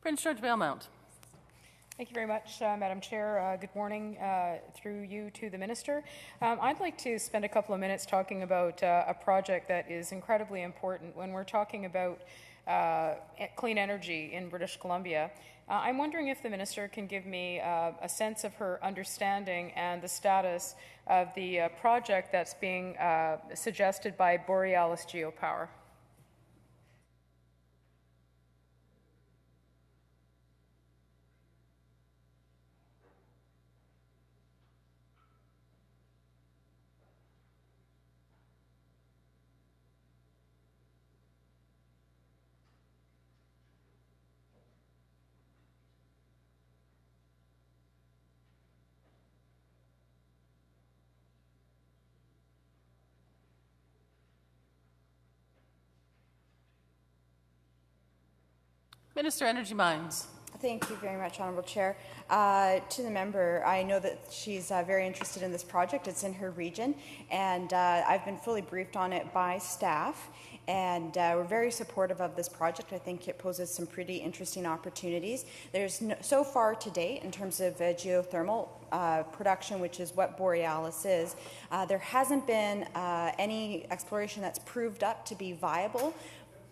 Prince George Valemount. Thank you very much, Madam Chair. Good morning through you to the Minister. I'd like to spend a couple of minutes talking about a project that is incredibly important when we're talking about clean energy in British Columbia. I'm wondering if the Minister can give me a sense of her understanding and the status of the project that's being suggested by Borealis Geopower. Minister, Energy Mines. Thank you very much, Honourable Chair. To the member, I know that she's very interested in this project. It's in her region, and I've been fully briefed on it by staff, and we're very supportive of this project. I think it poses some pretty interesting opportunities. There's so far to date, in terms of geothermal production, which is what Borealis is, there hasn't been any exploration that's proved up to be viable.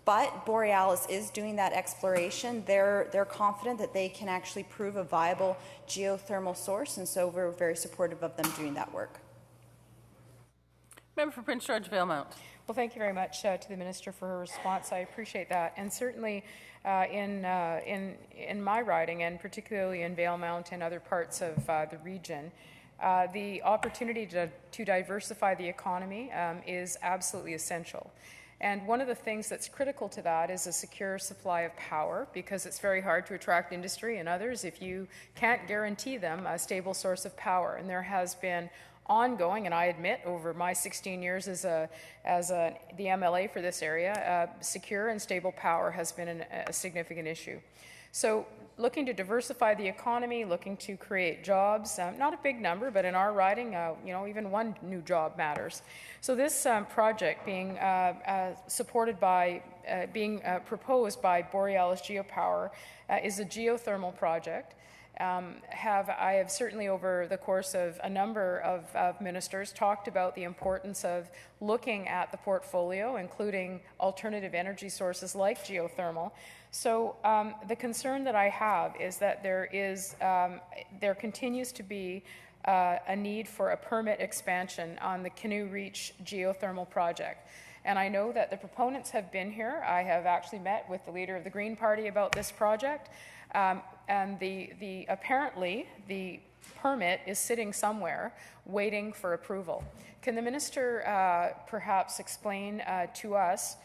But Borealis is doing that exploration. They're confident that they can actually prove a viable geothermal source, and so we're very supportive of them doing that work. Member for Prince George Valemount. Well, thank you very much to the Minister for her response. I appreciate that. And certainly in my riding, and particularly in Valemount and other parts of the region, the opportunity to diversify the economy is absolutely essential. And one of the things that's critical to that is a secure supply of power, because it's very hard to attract industry and others if you can't guarantee them a stable source of power. And there has been ongoing, and I admit over my 16 years as the MLA for this area, secure and stable power has been a significant issue. So looking to diversify the economy, looking to create jobs, not a big number, but in our riding, even one new job matters. So this project being supported by, proposed by Borealis Geopower is a geothermal project. I have certainly over the course of a number of ministers talked about the importance of looking at the portfolio, including alternative energy sources like geothermal. So the concern that I have is that there continues to be a need for a permit expansion on the Canoe Reach geothermal project. And I know that the proponents have been here. I have actually met with the leader of the Green Party about this project. And apparently the permit is sitting somewhere waiting for approval. Can the Minister perhaps explain to us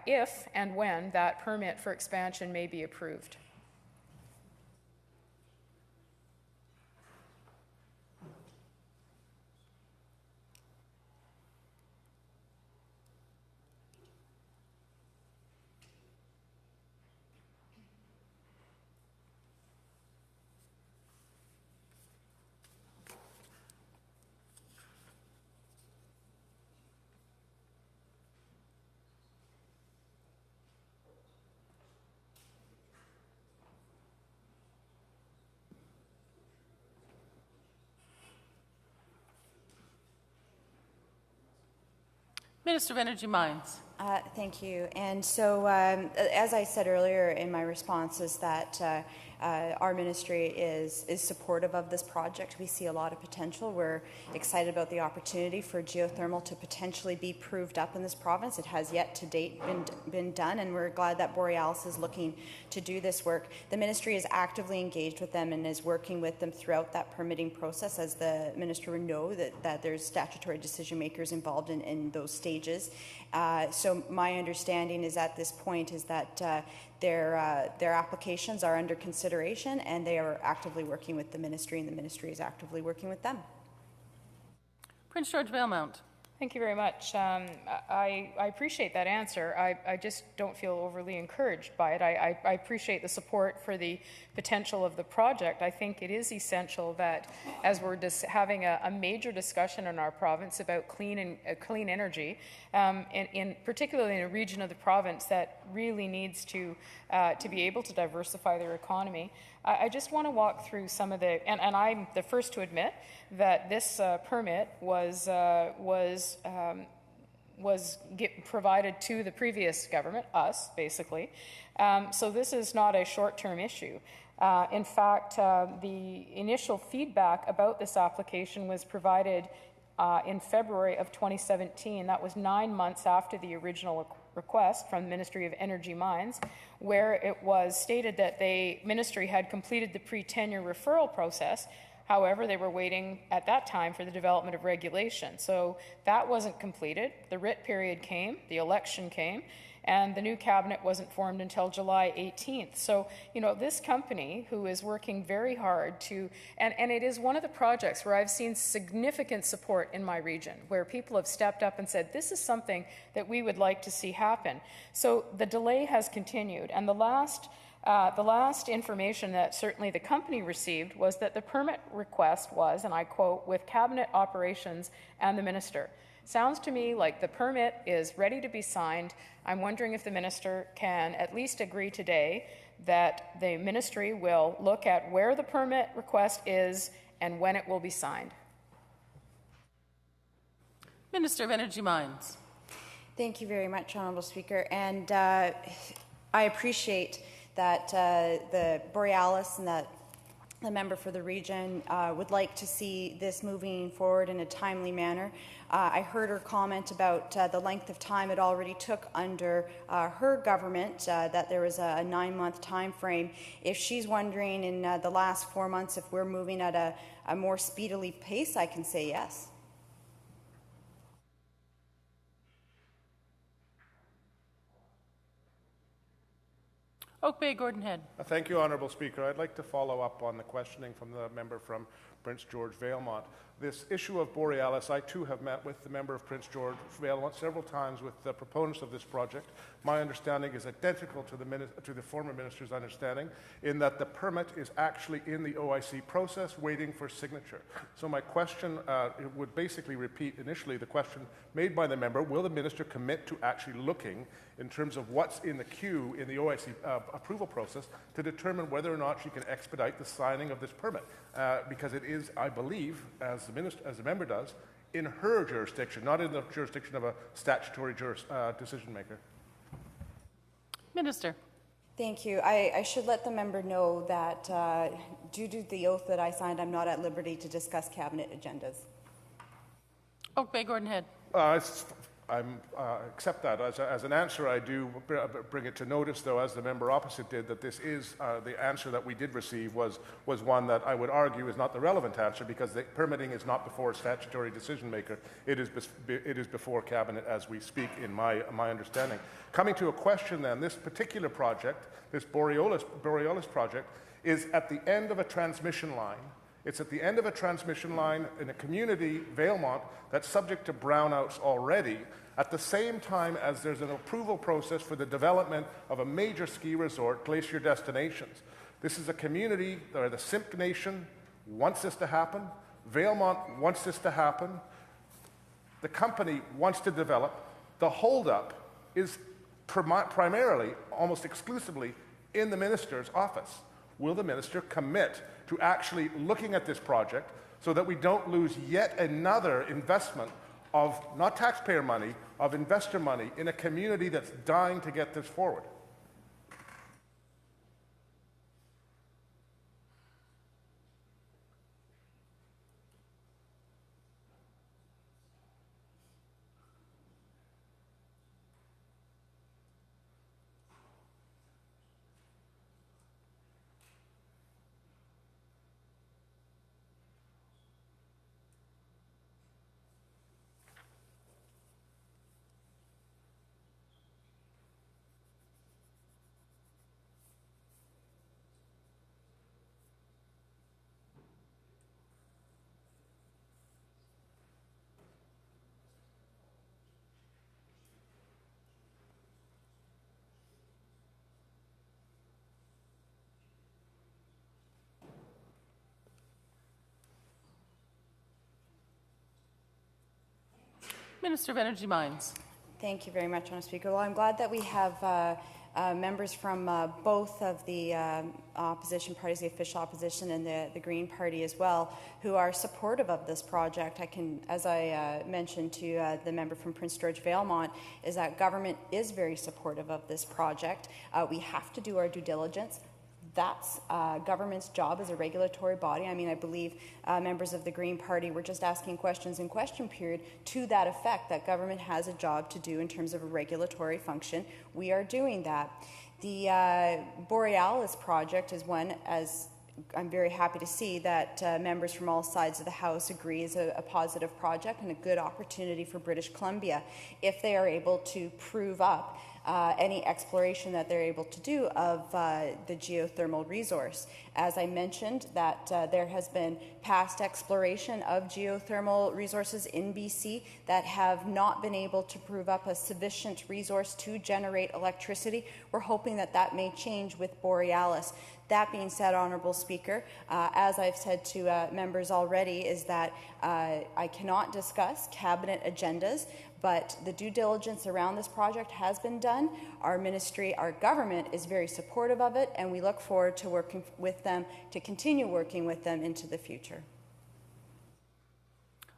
if and when that permit for expansion may be approved? Minister of Energy Mines. Thank you. And so, as I said earlier in my response, is that our ministry is supportive of this project. We see a lot of potential. We're excited about the opportunity for geothermal to potentially be proved up in this province. It has yet to date been done, and we're glad that Borealis is looking to do this work. The ministry is actively engaged with them and is working with them throughout that permitting process, as the minister would know that there's statutory decision makers involved in those stages. So my understanding is at this point is that their applications are under consideration, and they are actively working with the ministry, and the ministry is actively working with them. Prince George Valemount. Thank you very much. I appreciate that answer. I just don't feel overly encouraged by it. I appreciate the support for the potential of the project. I think it is essential that as we're having a major discussion in our province about clean energy, particularly in a region of the province that really needs to be able to diversify their economy, I just want to walk through some of the, and I'm the first to admit that this permit was provided to the previous government, us, basically. So this is not a short-term issue. In fact, the initial feedback about this application was provided in February of 2017. That was 9 months after the original request from the Ministry of Energy Mines, where it was stated that the ministry had completed the pre-tenure referral process. However, they were waiting at that time for the development of regulation. So that wasn't completed. The writ period came, the election came, and the new cabinet wasn't formed until July 18th. So, you know, this company, who is working very hard to, and it is one of the projects where I've seen significant support in my region, where people have stepped up and said, this is something that we would like to see happen. So the delay has continued, and the last information that certainly the company received was that the permit request was, and I quote, with cabinet operations and the minister. Sounds to me like the permit is ready to be signed. I'm wondering if the minister can at least agree today that the ministry will look at where the permit request is and when it will be signed. Minister of Energy Mines. Thank you very much, Honourable Speaker. And I appreciate that the Borealis and that the member for the region would like to see this moving forward in a timely manner. I heard her comment about the length of time it already took under her government, that there was a 9-month time frame. If she's wondering in the last 4 months if we're moving at a more speedily pace, I can say yes. Oak Bay, Gordon Head. Thank you, Honourable Speaker. I'd like to follow up on the questioning from the member from Prince George Valemont. This issue of Borealis, I too have met with the member of Prince George Valemont several times with the proponents of this project. My understanding is identical to the former minister's understanding, in that the permit is actually in the OIC process waiting for signature. So my question would basically repeat initially the question made by the member: will the minister commit to actually looking in terms of what's in the queue in the OIC approval process to determine whether or not she can expedite the signing of this permit? Because it is, I believe, as the member does, in her jurisdiction, not in the jurisdiction of a statutory decision maker. Minister. Thank you. I should let the member know that due to the oath that I signed, I'm not at liberty to discuss cabinet agendas. Oak Bay, Gordon Head. I accept that. As an answer, I do bring it to notice, though, as the member opposite did, that this is the answer that we did receive was one that I would argue is not the relevant answer, because the permitting is not before a statutory decision maker. It is before cabinet as we speak, in my understanding. Coming to a question then, this particular project, this Borealis project, is at the end of a transmission line. It's at the end of a transmission line in a community, Valemont, that's subject to brownouts already, at the same time as there's an approval process for the development of a major ski resort, Glacier Destinations. This is a community where the Simp Nation wants this to happen. Valemont wants this to happen. The company wants to develop. The holdup is primarily, almost exclusively, in the minister's office. Will the minister commit to actually looking at this project so that we don't lose yet another investment of, not taxpayer money, of investor money in a community that's dying to get this forward? Minister of Energy Mines. Thank you very much, Honourable Speaker. Well, I'm glad that we have members from both of the opposition parties, the official opposition and the Green Party as well, who are supportive of this project. I can, as I mentioned to the member from Prince George Valemont, is that government is very supportive of this project. We have to do our due diligence. That's government's job as a regulatory body. I mean, I believe members of the Green Party were just asking questions in question period to that effect, that government has a job to do in terms of a regulatory function. We are doing that. The Borealis project is one, as I'm very happy to see that members from all sides of the House agree is a positive project and a good opportunity for British Columbia if they are able to prove up any exploration that they're able to do of the geothermal resource. As I mentioned, that there has been past exploration of geothermal resources in BC that have not been able to prove up a sufficient resource to generate electricity. We're hoping that that may change with Borealis. That being said, Honourable Speaker, as I've said to members already, is that I cannot discuss cabinet agendas, but the due diligence around this project has been done. Our ministry, our government is very supportive of it, and we look forward to working with them, to continue working with them into the future.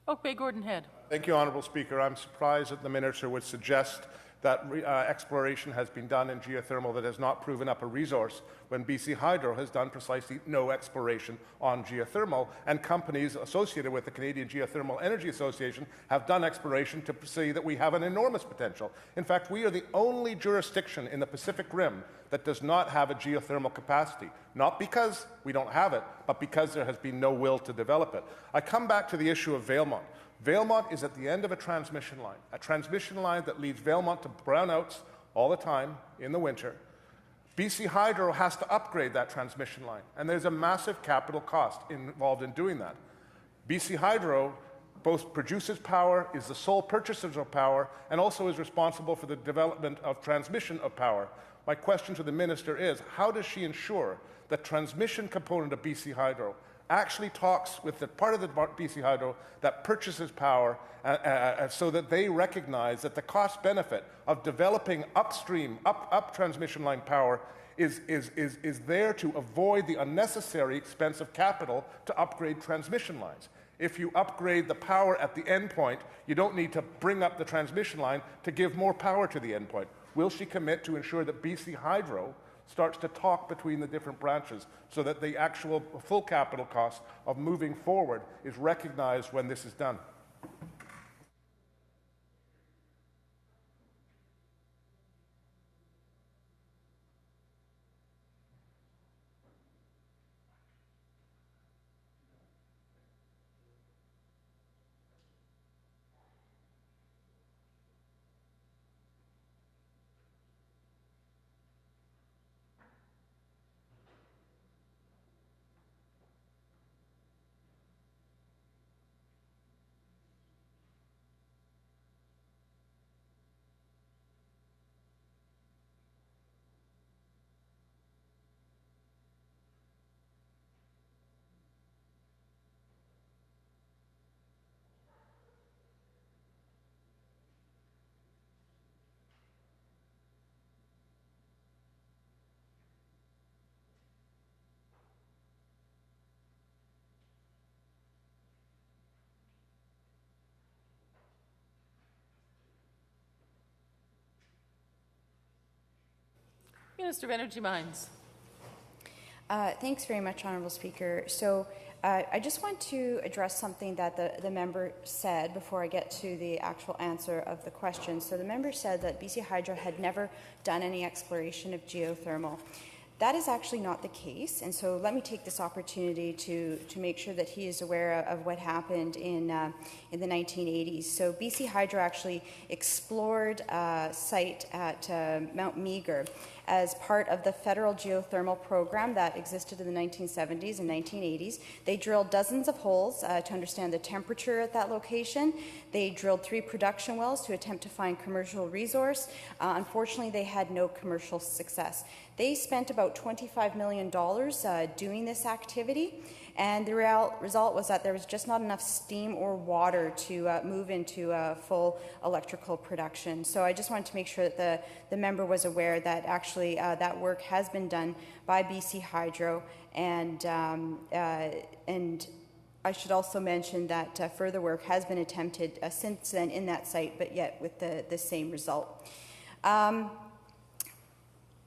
Oak Bay Gordon Head. Thank you, Honourable Speaker. I'm surprised that the Minister would suggest that exploration has been done in geothermal that has not proven up a resource when BC Hydro has done precisely no exploration on geothermal, and companies associated with the Canadian Geothermal Energy Association have done exploration to say that we have an enormous potential. In fact, we are the only jurisdiction in the Pacific Rim that does not have a geothermal capacity, not because we don't have it, but because there has been no will to develop it. I come back to the issue of Valemont. Valemont is at the end of a transmission line that leads Valemont to brownouts all the time in the winter. BC Hydro has to upgrade that transmission line, and there's a massive capital cost involved in doing that. BC Hydro both produces power, is the sole purchaser of power, and also is responsible for the development of transmission of power. My question to the Minister is, how does she ensure the transmission component of BC Hydro actually talks with the part of the BC Hydro that purchases power so that they recognize that the cost benefit of developing upstream, up transmission line power is there to avoid the unnecessary expense of capital to upgrade transmission lines. If you upgrade the power at the endpoint, you don't need to bring up the transmission line to give more power to the endpoint. Will she commit to ensure that BC Hydro starts to talk between the different branches so that the actual full capital cost of moving forward is recognized when this is done? Minister of Energy Mines. Thanks very much, Honourable Speaker. So I just want to address something that the member said before I get to the actual answer of the question. So the member said that BC Hydro had never done any exploration of geothermal. That is actually not the case, and so let me take this opportunity to make sure that he is aware of what happened in the 1980s. So BC Hydro actually explored a site at Mount Meagher as part of the federal geothermal program that existed in the 1970s and 1980s. They drilled dozens of holes to understand the temperature at that location. They drilled 3 production wells to attempt to find commercial resource. Unfortunately, they had no commercial success. They spent about about $25 million doing this activity, and the result was that there was just not enough steam or water to move into full electrical production. So I just wanted to make sure that the member was aware that actually that work has been done by BC Hydro, and I should also mention that further work has been attempted since then in that site, but yet with the same result.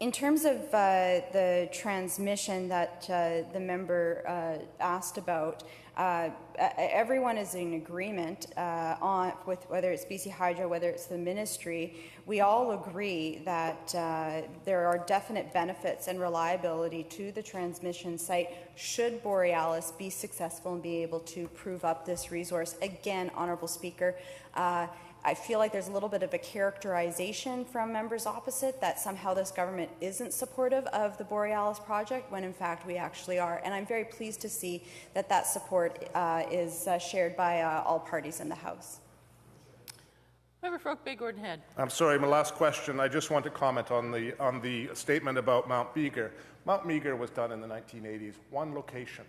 In terms of the transmission that the member asked about, everyone is in agreement with whether it's BC Hydro, whether it's the ministry. We all agree that there are definite benefits and reliability to the transmission site should Borealis be successful and be able to prove up this resource. Again, Honourable Speaker, I feel like there's a little bit of a characterization from members opposite that somehow this government isn't supportive of the Borealis project, when in fact we actually are. And I'm very pleased to see that that support is shared by all parties in the House. Member for Oak Bay, Gordon Head. I'm sorry, my last question. I just want to comment on the statement about Mount Meager. Mount Meager was done in the 1980s, one location.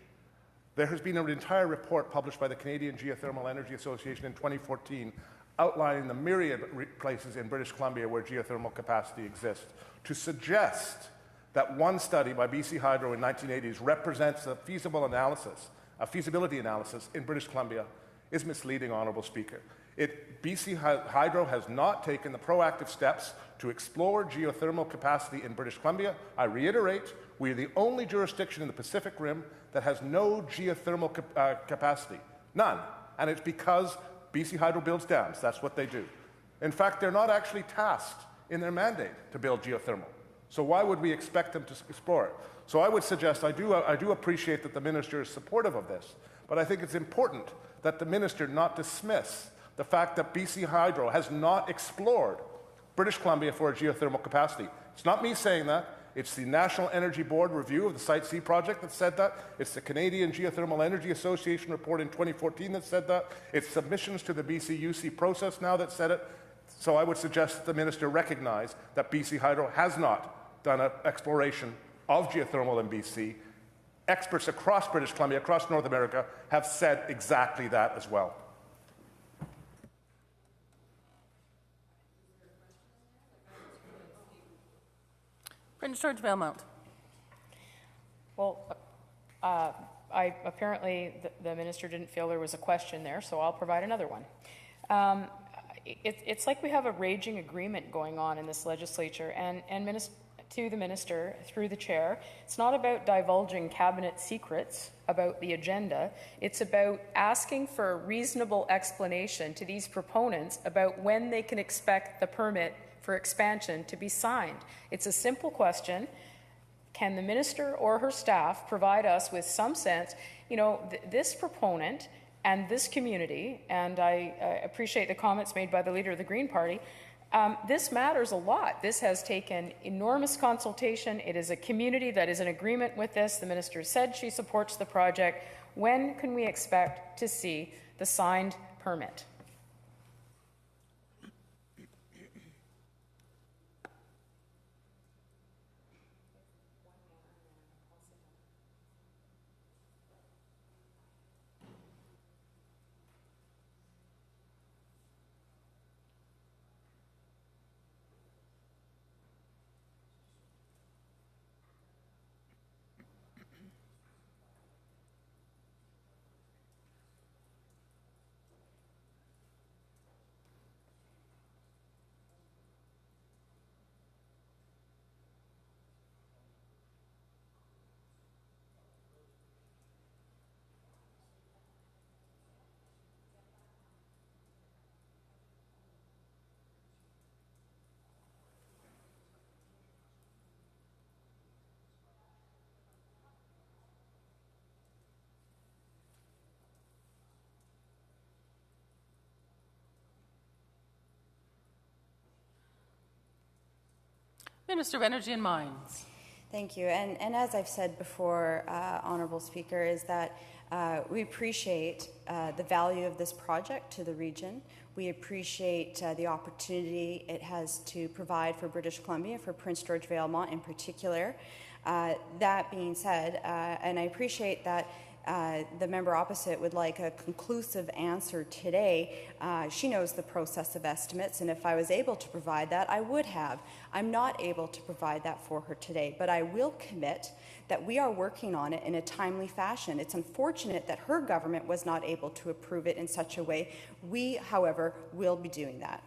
There has been an entire report published by the Canadian Geothermal Energy Association in 2014 outlining the myriad places in British Columbia where geothermal capacity exists. To suggest that one study by BC Hydro in 1980s represents a feasibility analysis in British Columbia is misleading, Honourable Speaker. BC Hydro has not taken the proactive steps to explore geothermal capacity in British Columbia. I reiterate, we are the only jurisdiction in the Pacific Rim that has no geothermal capacity. None. And it's because BC Hydro builds dams. That's what they do. In fact, they're not actually tasked in their mandate to build geothermal. So why would we expect them to explore it? So I would suggest, I do appreciate that the minister is supportive of this, but I think it's important that the minister not dismiss the fact that BC Hydro has not explored British Columbia for a geothermal capacity. It's not me saying that. It's the National Energy Board review of the Site C project that said that. It's the Canadian Geothermal Energy Association report in 2014 that said that. It's submissions to the BCUC process now that said it. So I would suggest that the minister recognize that BC Hydro has not done an exploration of geothermal in BC. Experts across British Columbia, across North America, have said exactly that as well. Prince George Valemount. Well, apparently the minister didn't feel there was a question there, so I'll provide another one. It's like we have a raging agreement going on in this legislature, and to the minister, through the chair, it's not about divulging cabinet secrets about the agenda. It's about asking for a reasonable explanation to these proponents about when they can expect the permit for expansion to be signed. It's a simple question. Can the minister or her staff provide us with some sense, this proponent and this community, and I appreciate the comments made by the leader of the Green Party, this matters a lot. This has taken enormous consultation. It is a community that is in agreement with this. The minister said she supports the project. When can we expect to see the signed permit? Minister of Energy and Mines. Thank you. And as I've said before, Honourable Speaker, is that we appreciate the value of this project to the region. We appreciate the opportunity it has to provide for British Columbia, for Prince George Valemount in particular. That being said, and I appreciate that the member opposite would like a conclusive answer today. She knows the process of estimates, and if I was able to provide that, I would have. I'm not able to provide that for her today, but I will commit that we are working on it in a timely fashion. It's unfortunate that her government was not able to approve it in such a way. We, however, will be doing that.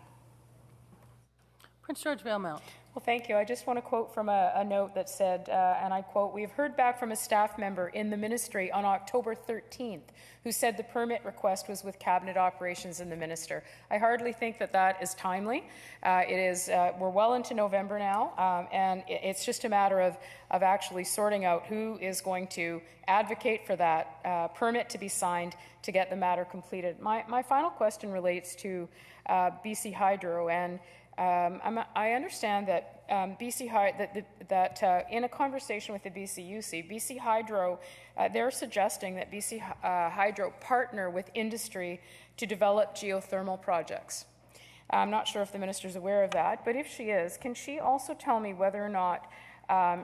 Prince George Valemount. Well, thank you. I just want to quote from a note that said, and I quote, "We've heard back from a staff member in the ministry on October 13th who said the permit request was with Cabinet Operations and the Minister." I hardly think that that is timely. We're well into November now, and it's just a matter of actually sorting out who is going to advocate for that permit to be signed to get the matter completed. My final question relates to BC Hydro, and I understand that in a conversation with the BCUC, BC Hydro, they're suggesting that BC Hydro partner with industry to develop geothermal projects. I'm not sure if the minister is aware of that, but if she is, can she also tell me whether or not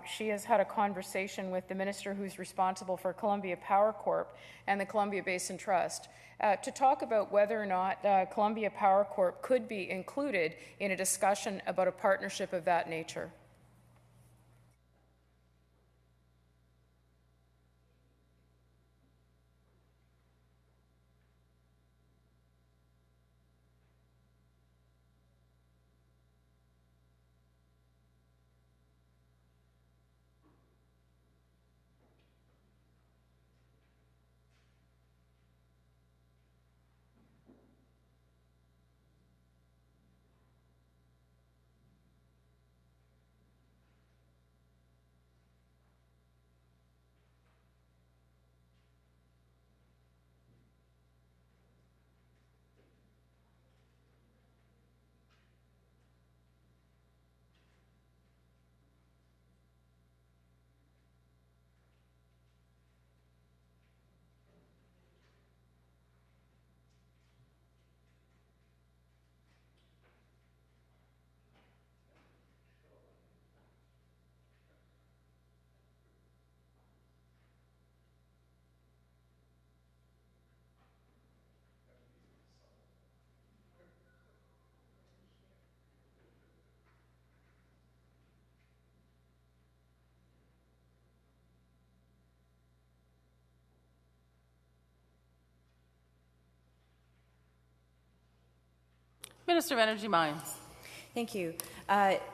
she has had a conversation with the minister who's responsible for Columbia Power Corp and the Columbia Basin Trust to talk about whether or not Columbia Power Corp could be included in a discussion about a partnership of that nature? Minister of Energy Mines. Thank you.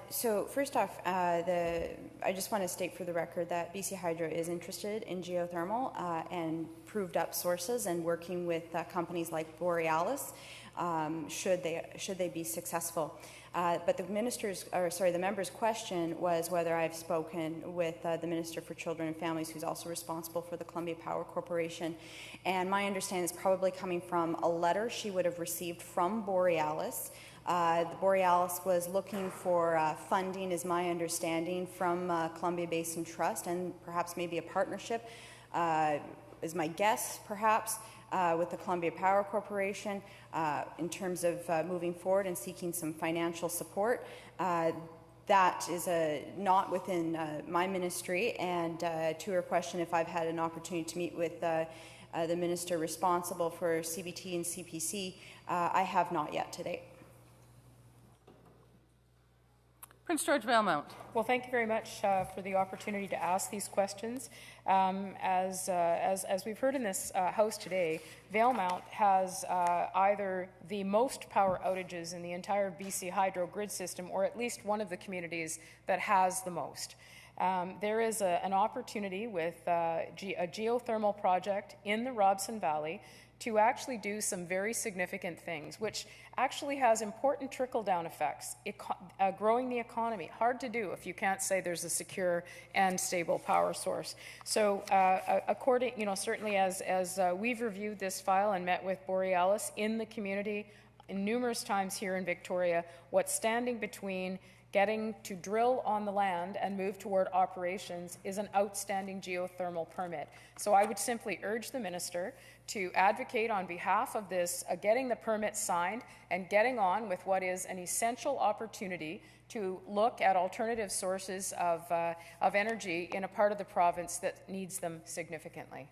So first off, I just want to state for the record that BC Hydro is interested in geothermal and proved up sources and working with companies like Borealis should they be successful. But the member's question was whether I've spoken with the Minister for Children and Families, who's also responsible for the Columbia Power Corporation. And my understanding is probably coming from a letter she would have received from Borealis. The Borealis was looking for funding, is my understanding, from Columbia Basin Trust and perhaps maybe a partnership, is my guess, perhaps, with the Columbia Power Corporation in terms of moving forward and seeking some financial support. That is not within my ministry. And to her question, if I've had an opportunity to meet with the minister responsible for CBT and CPC, I have not yet to date. Prince George Valemount. Well, thank you very much for the opportunity to ask these questions. As we've heard in this House today, Valemount has either the most power outages in the entire BC Hydro grid system, or at least one of the communities that has the most. There is an opportunity with a geothermal project in the Robson Valley to actually do some very significant things, which actually has important trickle-down effects, growing the economy. Hard to do if you can't say there's a secure and stable power source. So certainly as we've reviewed this file and met with Borealis in the community numerous times here in Victoria, what's standing between getting to drill on the land and move toward operations is an outstanding geothermal permit. So I would simply urge the minister to advocate on behalf of this, getting the permit signed and getting on with what is an essential opportunity to look at alternative sources of energy in a part of the province that needs them significantly.